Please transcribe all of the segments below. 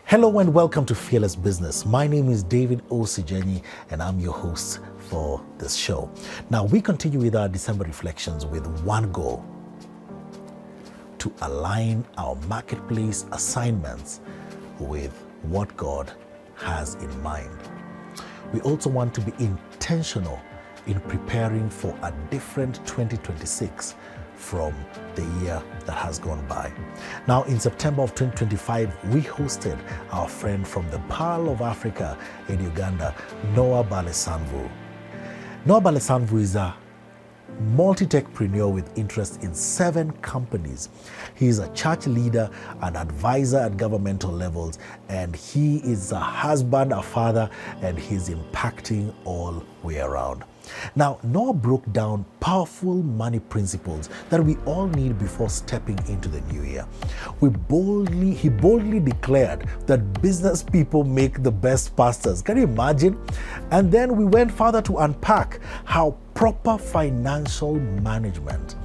Hello and welcome to Fearless Business. My name is David Osijenyi and I'm your host for this show. Now we continue with our December reflections with one goal: to align our marketplace assignments with what God has in mind. We also want to be intentional in preparing for a different 2026 from the year that has gone by. Now, in September of 2025, we hosted our friend from the Pearl of Africa in Uganda, Noah Baalessanvu. Noah Baalessanvu is a multi-techpreneur with interest in 7 companies. He is a church leader, an advisor at governmental levels, and he is a husband, a father, and he's impacting all way around. Now, Noah broke down powerful money principles that we all need before stepping into the new year. He boldly declared that business people make the best pastors. Can you imagine? And then we went further to unpack how proper financial management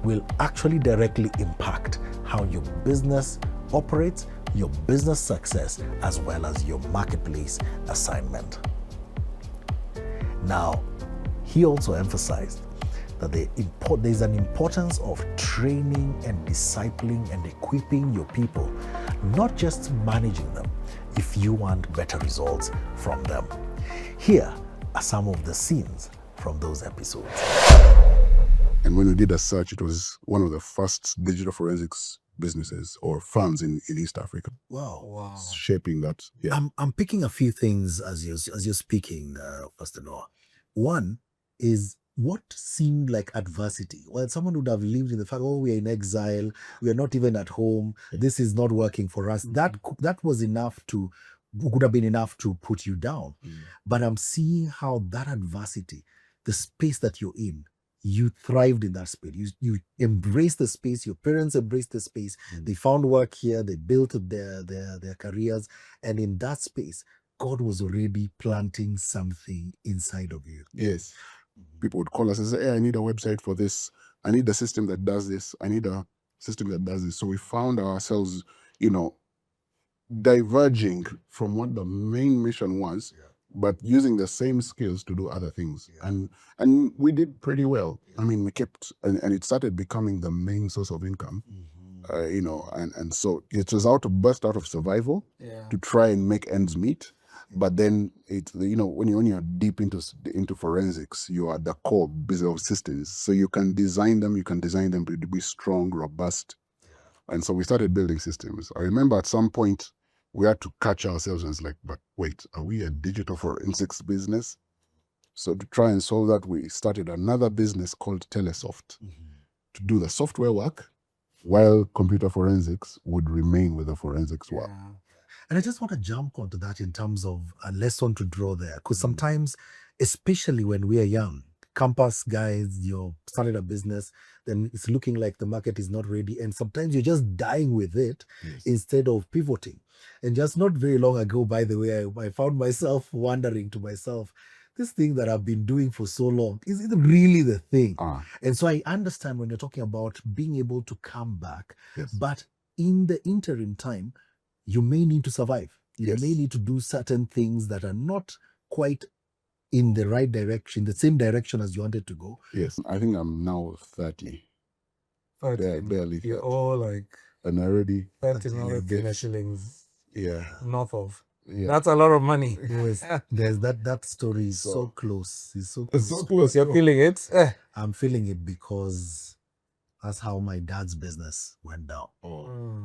will actually directly impact how your business operates, your business success, as well as your marketplace assignment. Now, he also emphasized that there's an importance of training and discipling and equipping your people, not just managing them, if you want better results from them. Here are some of the scenes from those episodes. And when we did a search, it was one of the first digital forensics businesses or firms in East Africa. Wow. Shaping that. Yeah. I'm picking a few things as you're speaking, Pastor Noah. One is what seemed like adversity. Well, someone would have lived in the fact, oh, we are in exile, we are not even at home, this is not working for us. That would have been enough to put you down. But I'm seeing how that adversity, the space that you're in, you thrived in that space. You embraced the space. Your parents embraced the space. They found work here. They built their careers, and in that space, God was already planting something inside of you. Yes. People would call us and say, hey, I need a website for this. I need a system that does this. I need a system that does this. So we found ourselves, diverging from what the main mission was, but using the same skills to do other things. And we did pretty well. I mean, we kept, and it started becoming the main source of income, and so it was burst out of survival to try and make ends meet. But then when you're deep into forensics, you are the core business of systems. So you can design them to be strong, robust. And so we started building systems. I remember at some point we had to catch ourselves and it's like, but wait, are we a digital forensics business? So to try and solve that, we started another business called Telesoft to do the software work while computer forensics would remain with the forensics work. And I just want to jump onto that in terms of a lesson to draw there. Because sometimes, especially when we are young, campus guys, you're starting a business, then it's looking like the market is not ready. And sometimes you're just dying with it instead of pivoting. And just not very long ago, by the way, I found myself wondering to myself, this thing that I've been doing for so long, is it really the thing? And so I understand when you're talking about being able to come back, but in the interim time, you may need to survive. You may need to do certain things that are not quite in the right direction, the same direction as you wanted to go. Yes, I think I'm now 30. Barely 30. You're all like... And already... 30 shillings. Yeah. North of. Yeah. That's a lot of money. There's that story is so close. It's so close. It's so close. You're feeling it? I'm feeling it because that's how my dad's business went down.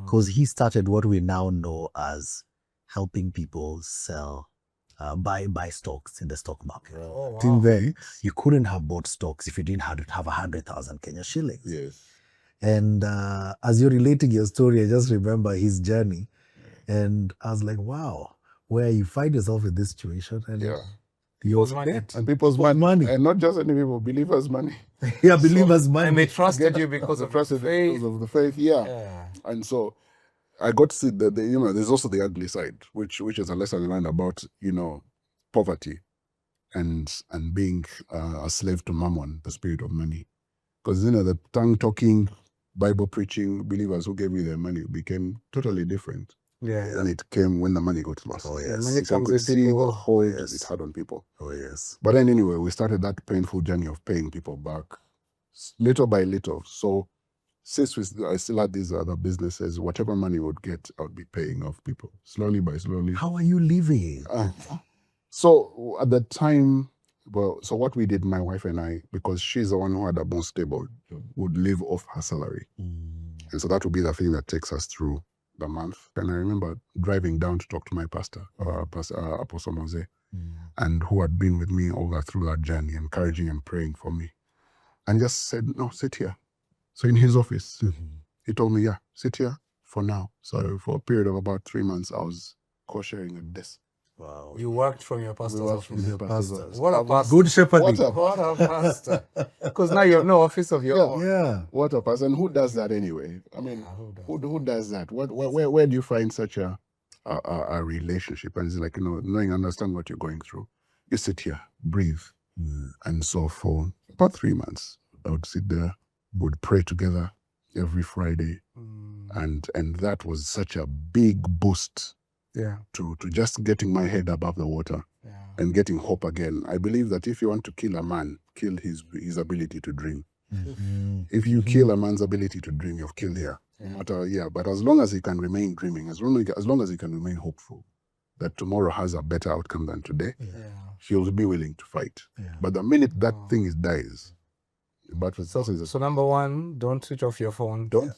Because he started what we now know as helping people sell, buy stocks in the stock market. Till then, you couldn't have bought stocks if you didn't have 100,000 Kenya shillings. Yes. And as you're relating your story, I just remember his journey. And I was like, wow, where you find yourself in this situation. And People's money. And people's money. And not just any people, believers' money. Believers' money. And they trusted you because of the faith. Because of the faith, And so I got to see that there's also the ugly side, which is a lesson learned about, poverty and being a slave to mammon, the spirit of money. Because, the tongue-talking, Bible-preaching believers who gave you their money became totally different. Yeah. And it came when the money got lost. Oh, And yes. money People comes could with see people. the hold Yes. it had on people. Oh, yes. But then anyway, we started that painful journey of paying people back little by little. So since I still had these other businesses, whatever money we would get, I would be paying off people slowly by slowly. How are you living? So at the time, well, so what we did, my wife and I, because she's the one who had a more stable job, would live off her salary. And so that would be the thing that takes us through the month. And I remember driving down to talk to my pastor, Apostle Mose, and who had been with me all through that journey, encouraging and praying for me. And just said, no, sit here. So in his office, he told me, yeah, sit here for now. So for a period of about 3 months, I was co-sharing a desk. Wow. You worked from your pastor's worked from office. your pastor's office. What a pastor. Good shepherding. What a What a pastor. Because now you have no office of your Yeah. own. Yeah. What a person! Who does that anyway? I mean, who does that? Where do you find such a relationship? And it's like, knowing, understand what you're going through. You sit here, breathe, and so for about 3 months, I would sit there, would pray together every Friday, and that was such a big boost. Yeah. To just getting my head above the water. Yeah. And getting hope again. I believe that if you want to kill a man, kill his ability to dream. If you kill a man's ability to dream, you've killed here. But as long as he can remain dreaming, as long as he can remain hopeful that tomorrow has a better outcome than today, he'll be willing to fight. Yeah. But the minute that thing dies, but So number one, don't switch off your phone. don't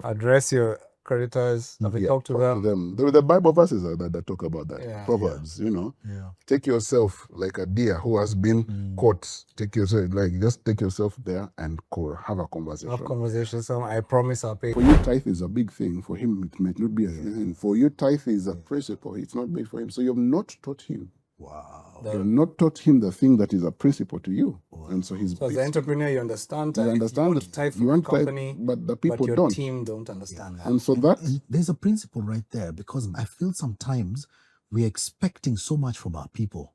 Address your creditors. Have you talked to them? The Bible verses that talk about that. Yeah. Proverbs, Yeah. take yourself like a deer who has been caught. Just take yourself there and have a conversation. Have conversations. I promise I'll pay. For you, tithe is a big thing. For him, it might not be a thing. For you, tithe is a principle. It's not made for him. So you've not taught him. Wow. You've not taught him the thing that is a principle to you. And so he's So as an entrepreneur, you understand. You understand want it. to tithe You for a want tithe, company, but the people but your don't. team don't understand that. And so that And there's a principle right there because I feel sometimes we're expecting so much from our people,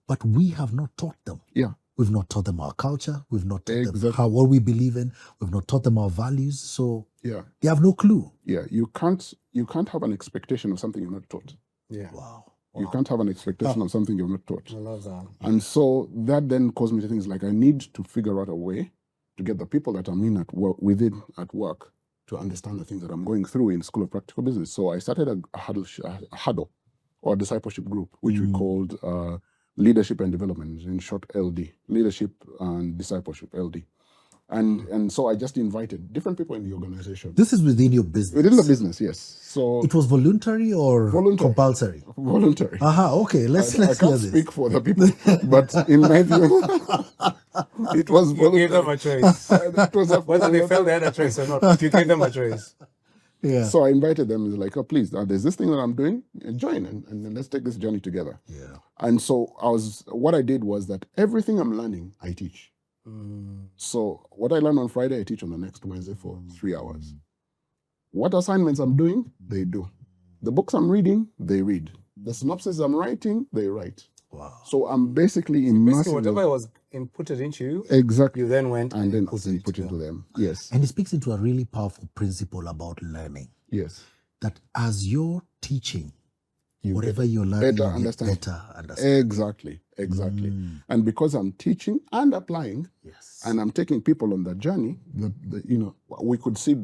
but we have not taught them. Yeah. We've not taught them our culture. We've not taught them Exactly. what we believe in. We've not taught them our values. So Yeah. they have no clue. Yeah. You can't have an expectation of something you're not taught. Yeah. Wow. You can't have an expectation of something you're not taught. I love that. And so that then caused me to think like I need to figure out a way to get the people that I'm at work to understand the things that I'm going through in School of Practical Business. So I started a huddle or discipleship group, which we called Leadership and Development, in short LD, Leadership and Discipleship, LD. And so I just invited different people in the organization. This is within your business. Within the business, yes. So It was voluntary or compulsory? voluntary. Okay. Let's I hear can't this. speak for the people, but in my view, it was You gave them voluntary. a choice. It was a- Whether they felt they had a choice or not, but you gave them a choice. Yeah. So I invited them. It's like, oh, please, there's this thing that I'm doing. Join and let's take this journey together. Yeah. And so what I did was that everything I'm learning, I teach. So what I learn on Friday, I teach on the next Wednesday for 3 hours. What assignments I'm doing, they do. The books I'm reading, they read. The synopsis I'm writing, they write. Wow. So I'm basically Basically, immersing whatever was inputted into you, exactly, you then went and then put put into them. Yes, And it speaks into a really powerful principle about learning. yes. That as you're teaching, You whatever you're learning, better you get understand. better understand. Exactly. And because I'm teaching and applying, Yes. and I'm taking people on that journey, we could see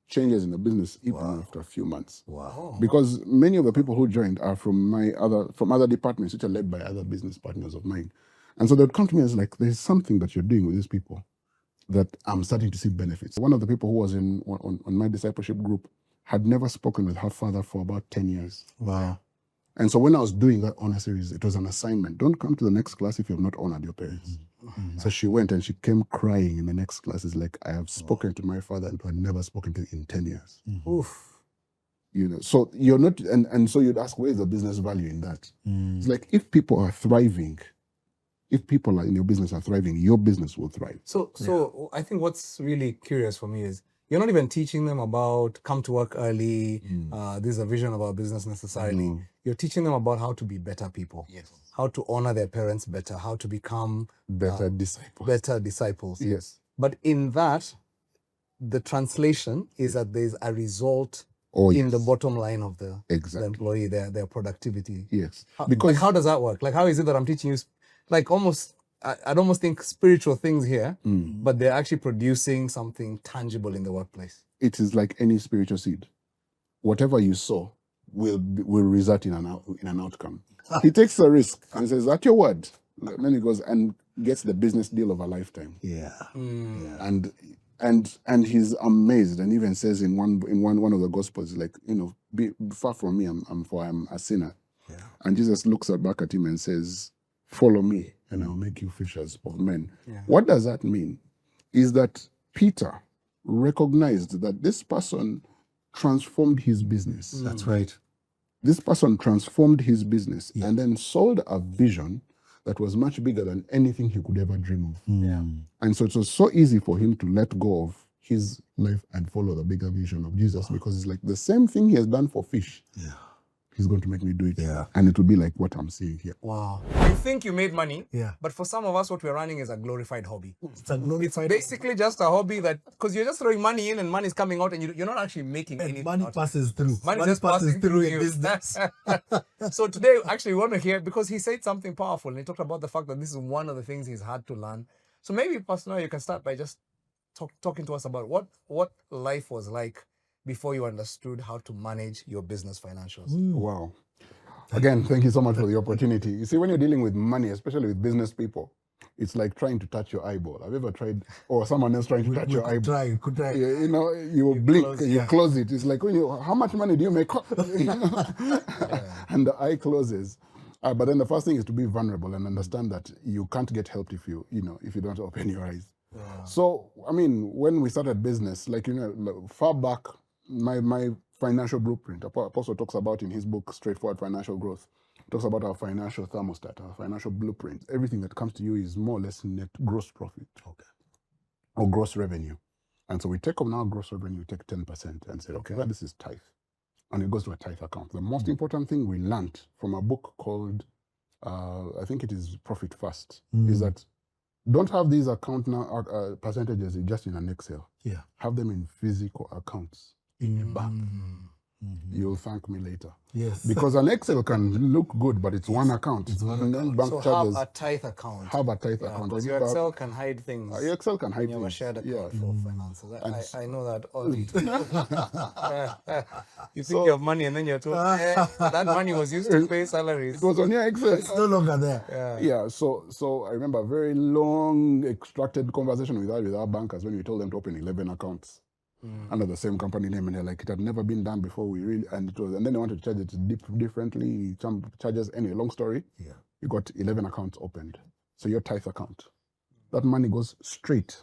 changes in the business even after a few months. Wow. Because many of the people who joined are from other departments, which are led by other business partners of mine. And so they'd come to me as like, there's something that you're doing with these people that I'm starting to see benefits. One of the people who was on my discipleship group had never spoken with her father for about 10 years. Wow. And so when I was doing that honor series, it was an assignment. Don't come to the next class if you have not honored your parents. So she went and she came crying in the next class. It's like, I have spoken to my father and I had never spoken to him in 10 years. oof. So you're not, and so you'd ask, where's the business value in that? It's like, if people are thriving, if people in your business are thriving, your business will thrive. So I think what's really curious for me is you're not even teaching them about come to work early. This is a vision of our business necessarily. You're teaching them about how to be better people. Yes. How to honor their parents better. How to become Better disciples. better disciples. Yes. But in that, the translation is that there's a result in the bottom line of the employee, their productivity. Yes. Because how does that work? Like, how is it that I'm teaching you, like, almost, I'd almost think spiritual things here, but they're actually producing something tangible in the workplace. It is like any spiritual seed. Whatever you sow will result in an outcome. He takes a risk and says, "That's your word." Then he goes and gets the business deal of a lifetime. Yeah. And he's amazed, and even says in one of the gospels, like, be far from me, I'm a sinner. Yeah. And Jesus looks back at him and says, "Follow me, and I'll make you fishers of men." Yeah. What does that mean? Is that Peter recognized that this person transformed his business. That's right. This person transformed his business and then sold a vision that was much bigger than anything he could ever dream of. Yeah. And so it was so easy for him to let go of his life and follow the bigger vision of Jesus, because it's like the same thing he has done for fish. Yeah. He's going to make me do it. Yeah. And it will be like what I'm seeing here. Wow. You think you made money, Yeah. but for some of us, what we're running is a glorified hobby. It's a glorified. Basically just a hobby that, because you're just throwing money in and money's coming out and you're not actually making anything. Money out. passes through. Money just passes through in you. business. So today, actually, we want to hear, because he said something powerful, and he talked about the fact that this is one of the things he's had to learn. So maybe, Pastor Noah, you can start by just talking to us about what life was like before you understood how to manage your business financials. Wow. Again, thank you so much for the opportunity. You see, when you're dealing with money, especially with business people, it's like trying to touch your eyeball. Have you ever tried, or someone else trying to touch your eyeball? You could try. You blink, you close it. It's like, how much money do you make? And the eye closes. But then the first thing is to be vulnerable and understand that you can't get help if you don't open your eyes. Yeah. So, I mean, when we started business, far back, my financial blueprint, Apostle talks about in his book, Straightforward Financial Growth, talks about our financial thermostat, our financial blueprint. Everything that comes to you is more or less net gross profit. Okay. Or gross revenue. And so we take on our gross revenue, we take 10% and say, okay, well, this is tithe. And it goes to a tithe account. The most important thing we learned from a book called, I think it is Profit First, is that don't have these account percentages just in an Excel. Yeah. Have them in physical accounts. In your bank. You'll thank me later. Yes. Because an Excel can look good, but it's one account. It's one account. Bank so charges, have a tithe account. Have a tithe account. Because your Excel can hide things. Your Excel can hide things. You have a shared account for finances. I know that all you think you have money and then you're told, that money was used to pay salaries. It was on your Excel. It's no longer there. Yeah. So I remember a very long extracted conversation with our bankers when we told them to open 11 accounts. Under the same company name, and they're like, it had never been done before. And then they wanted to charge it differently. Some charges, anyway, long story. Yeah. You got 11 accounts opened. So your tithe account, that money goes straight.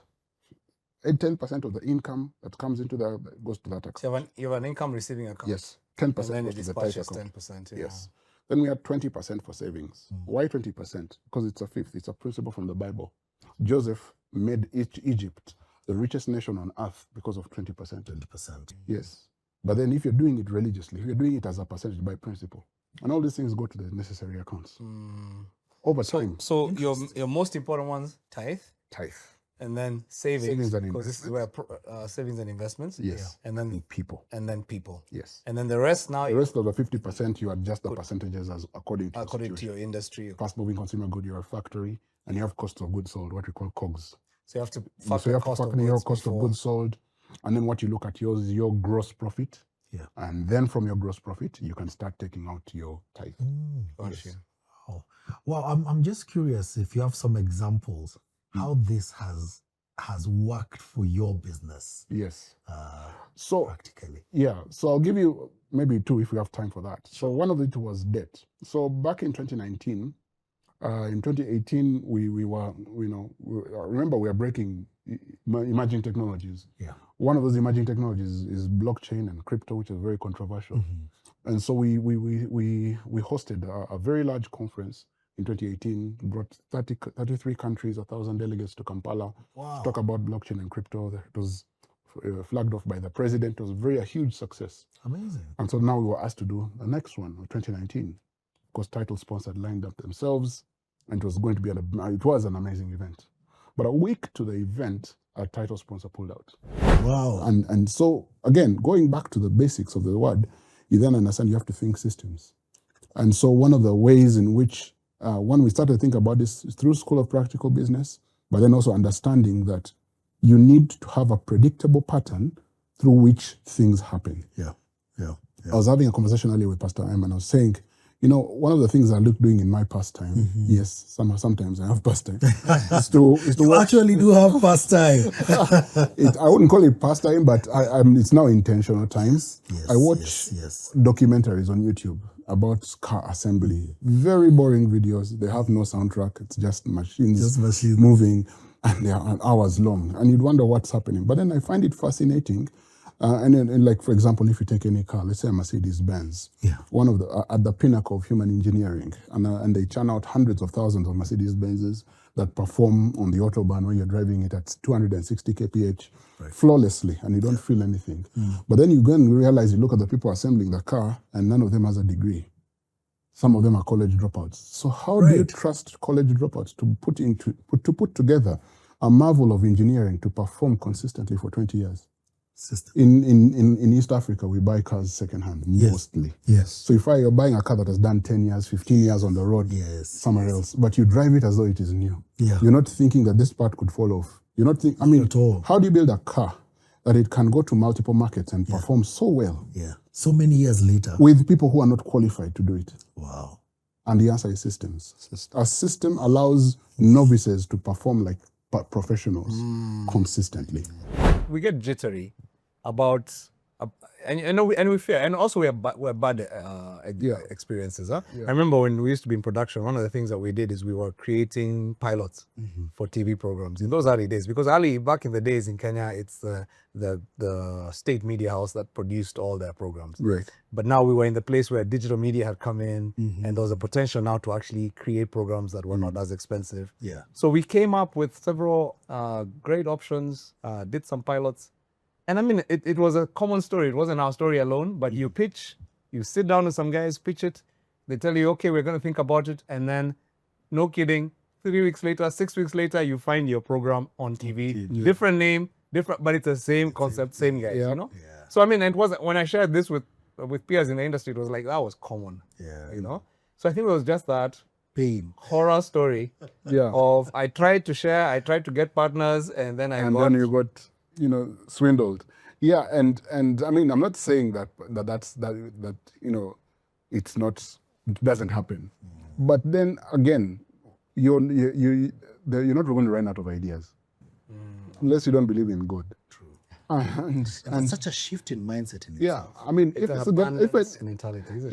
10% of the income that comes into goes to that account. So you have an income receiving account. Yes, 10% goes to the tithe account. 10%. Yeah. Yes. Then we had 20% for savings. Why 20%? Because it's a fifth. It's a principle from the Bible. Joseph made Egypt the richest nation on earth because of 20%. 20%. Yes. But then if you're doing it religiously, if you're doing it as a percentage by principle, and all these things go to the necessary accounts. Over time. So your most important ones, tithe. And then savings and because this is where savings and investments. Yes. And then people. Yes. And then the rest now. The rest of the 50%, you adjust the percentages as according to your industry. Fast moving consumer good, you're a factory, and you have cost of goods sold, what we call COGS. So you have to factor your cost of goods sold, and then what you look at is your gross profit. Yeah. And then from your gross profit, you can start taking out your tithe. Yes. Oh. Well, I'm just curious if you have some examples how this has worked for your business. Yes. So practically. Yeah. So I'll give you maybe two if we have time for that. So one of it was debt. So back in 2019. In 2018, we were, remember we are breaking emerging technologies. Yeah. One of those emerging technologies is blockchain and crypto, which is very controversial. And so we hosted a very large conference in 2018, brought 33 countries, 1,000 delegates to Kampala to talk about blockchain and crypto. It was flagged off by the president. It was a huge success. Amazing. And so now we were asked to do the next one, 2019. Because title sponsors lined up themselves, and it was going to be an amazing event. But a week to the event, a title sponsor pulled out. Wow. And so, again, going back to the basics of the word, you then understand you have to think systems. And so one of the ways in which, when we started to think about this is through School of Practical Business, but then also understanding that you need to have a predictable pattern through which things happen. Yeah. I was having a conversation earlier with Pastor M, and I was saying, one of the things I look doing in my pastime, yes, sometimes I have pastime, is to You actually do have pastime. I wouldn't call it pastime, but it's now intentional times. Yes, I watch yes. documentaries on YouTube about car assembly. Very boring videos. They have no soundtrack. It's just machines moving, and they are hours long. And you'd wonder what's happening. But then I find it fascinating. And like, for example, if you take any car, let's say a Mercedes-Benz, one of the at the pinnacle of human engineering, and they churn out hundreds of thousands of Mercedes-Benzes that perform on the Autobahn when you're driving it at 260 kph flawlessly, and you don't feel anything. But then you go and realize, you look at the people assembling the car, and none of them has a degree. Some of them are college dropouts. So how do you trust college dropouts to put together a marvel of engineering to perform consistently for 20 years? In East Africa, we buy cars secondhand, mostly. Yes. So if you're buying a car that has done 10 years, 15 years on the road, somewhere else, but you drive it as though it is new. Yeah. You're not thinking that this part could fall off. You're not thinking, at all. How do you build a car that it can go to multiple markets and perform so well? Yeah. So many years later. With people who are not qualified to do it. Wow. And the answer is systems. A system allows novices to perform like professionals consistently. We get jittery about, and we fear, and also we're bad experiences. Huh? I remember when we used to be in production, one of the things that we did is we were creating pilots for TV programs in those early days. Because back in the days in Kenya, it's the state media house that produced all their programs. Right. But now we were in the place where digital media had come in, and there was a potential now to actually create programs that were not as expensive. Yeah. So we came up with several great options, did some pilots. And I mean, it was a common story. It wasn't our story alone, but you pitch, you sit down with some guys, pitch it. They tell you, okay, we're going to think about it. And then, no kidding, 3 weeks later, 6 weeks later, you find your program on TV. Different name, but it's the same concept, same guys, you know? Yeah. So, I mean, it wasn't, when I shared this with peers in the industry, it was like, that was common, you know? So I think it was just that horror story of I tried to share, I tried to get partners, and then then you got swindled. Yeah, and I mean, I'm not saying that it doesn't happen. But then again, you're not going to run out of ideas unless you don't believe in God. True. And such a shift in mindset in it. Yeah, I mean, if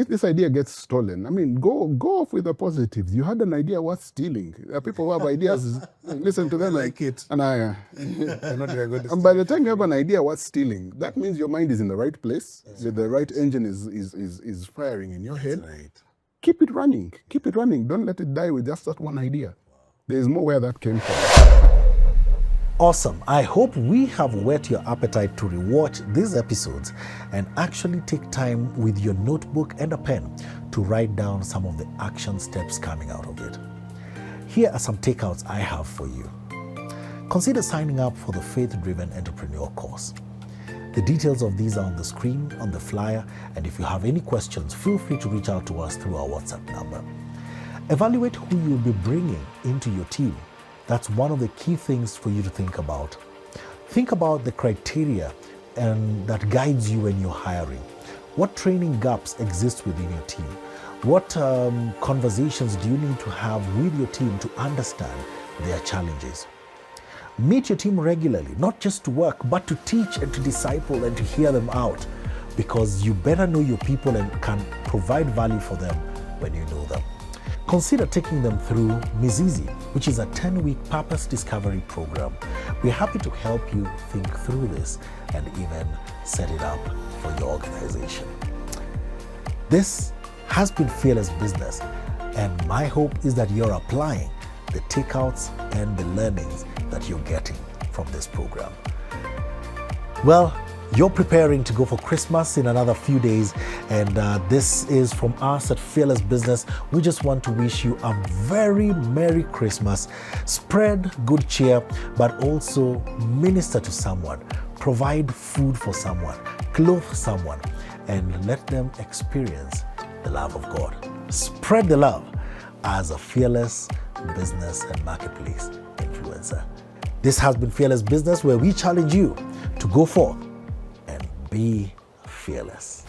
this idea gets stolen, I mean, go off with the positives. You had an idea worth stealing. There are people who have ideas, listen to them like it. And and by the time you have an idea worth stealing, that means your mind is in the right place. The right engine is firing in your head. Right. Keep it running. Keep it running. Don't let it die with just that one idea. There is more where that came from. Awesome. I hope we have whet your appetite to rewatch these episodes and actually take time with your notebook and a pen to write down some of the action steps coming out of it. Here are some takeouts I have for you. Consider signing up for the Faith-Driven Entrepreneur course. The details of these are on the screen, on the flyer, and if you have any questions, feel free to reach out to us through our WhatsApp number. Evaluate who you'll be bringing into your team. That's one of the key things for you to think about. Think about the criteria and that guides you when you're hiring. What training gaps exist within your team? What conversations do you need to have with your team to understand their challenges? Meet your team regularly, not just to work, but to teach and to disciple and to hear them out, because you better know your people and can provide value for them when you know them. Consider taking them through Mizizi, which is a 10-week purpose discovery program. We're happy to help you think through this and even set it up for your organization. This has been Fearless Business, and my hope is that you're applying the takeouts and the learnings that you're getting from this program. Well, You're preparing to go for Christmas in another few days, and this is from us at Fearless Business. We just want to wish you a very Merry Christmas. Spread good cheer, but also minister to someone. Provide food for someone, clothe someone, and let them experience the love of God. Spread the love as a fearless business and marketplace influencer. This has been Fearless Business, where we challenge you to go forth and be fearless.